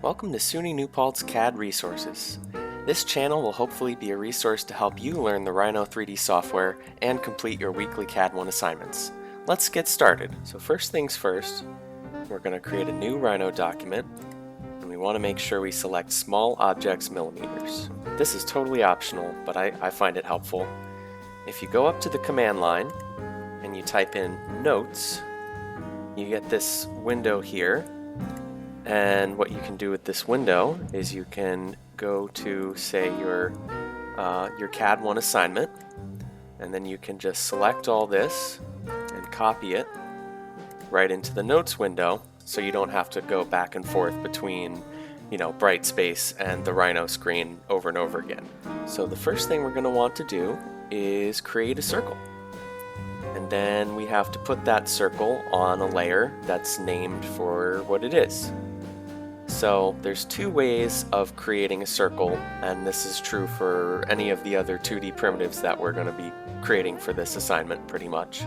Welcome to SUNY New Paltz CAD Resources. This channel will hopefully be a resource to help you learn the Rhino 3D software and complete your weekly CAD 1 assignments. Let's get started. So first things first, we're going to create a new Rhino document, and we want to make sure we select small objects millimeters. This is totally optional, but I find it helpful. If you go up to the command line and you type in notes, you get this window here. And what you can do with this window is you can go to, say, your CAD 1 assignment, and then you can just select all this and copy it right into the notes window, so you don't have to go back and forth between, Brightspace and the Rhino screen over and over again. So the first thing we're going to want to do is create a circle. And then we have to put that circle on a layer that's named for what it is. So there's two ways of creating a circle, and this is true for any of the other 2D primitives that we're going to be creating for this assignment pretty much.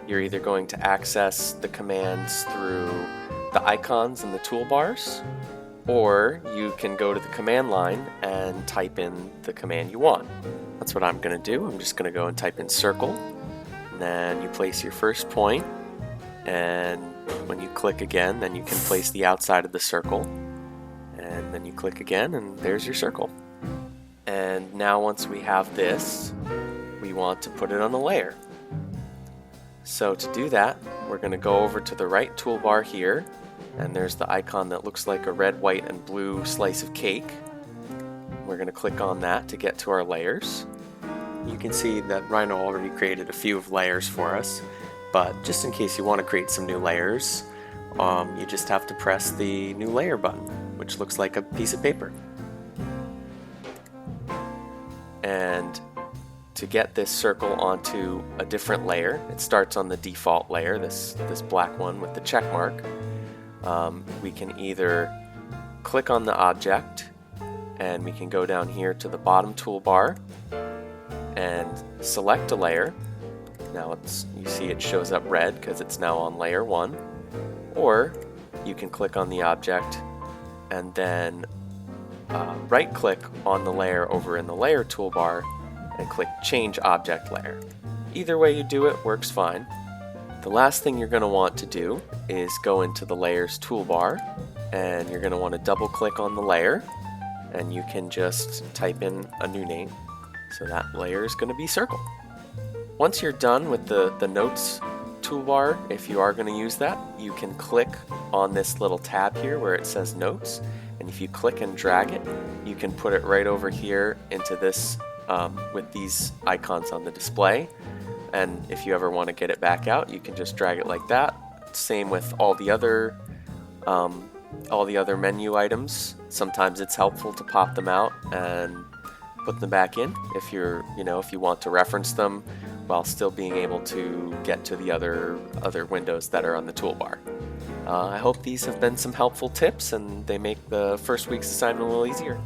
You're either going to access the commands through the icons and the toolbars, or you can go to the command line and type in the command you want. That's what I'm going to do. I'm just going to go and type in circle, and then you place your first point, and when you click again, then you can place the outside of the circle. And then you click again, and there's your circle. And now once we have this, we want to put it on a layer. So to do that, we're going to go over to the right toolbar here, and there's the icon that looks like a red, white, and blue slice of cake. We're going to click on that to get to our layers. You can see that Rhino already created a few of layers for us, but just in case you want to create some new layers, you just have to press the new layer button, which looks like a piece of paper. And to get this circle onto a different layer, it starts on the default layer, this black one with the check mark. We can either click on the object, and we can go down here to the bottom toolbar and select a layer. Now you see it shows up red because it's now on layer 1. Or you can click on the object and then right click on the layer over in the layer toolbar and click change object layer. Either way you do it works fine. The last thing you're going to want to do is go into the layers toolbar, and you're going to want to double click on the layer, and you can just type in a new name. So that layer is going to be circle. Once you're done with the notes toolbar, if you are going to use that, you can click on this little tab here where it says notes, and if you click and drag it, you can put it right over here into this with these icons on the display. And if you ever want to get it back out, you can just drag it like that. Same with all the other menu items. Sometimes it's helpful to pop them out and put them back in if if you want to reference them while still being able to get to the other windows that are on the toolbar. I hope these have been some helpful tips, and they make the first week's assignment a little easier.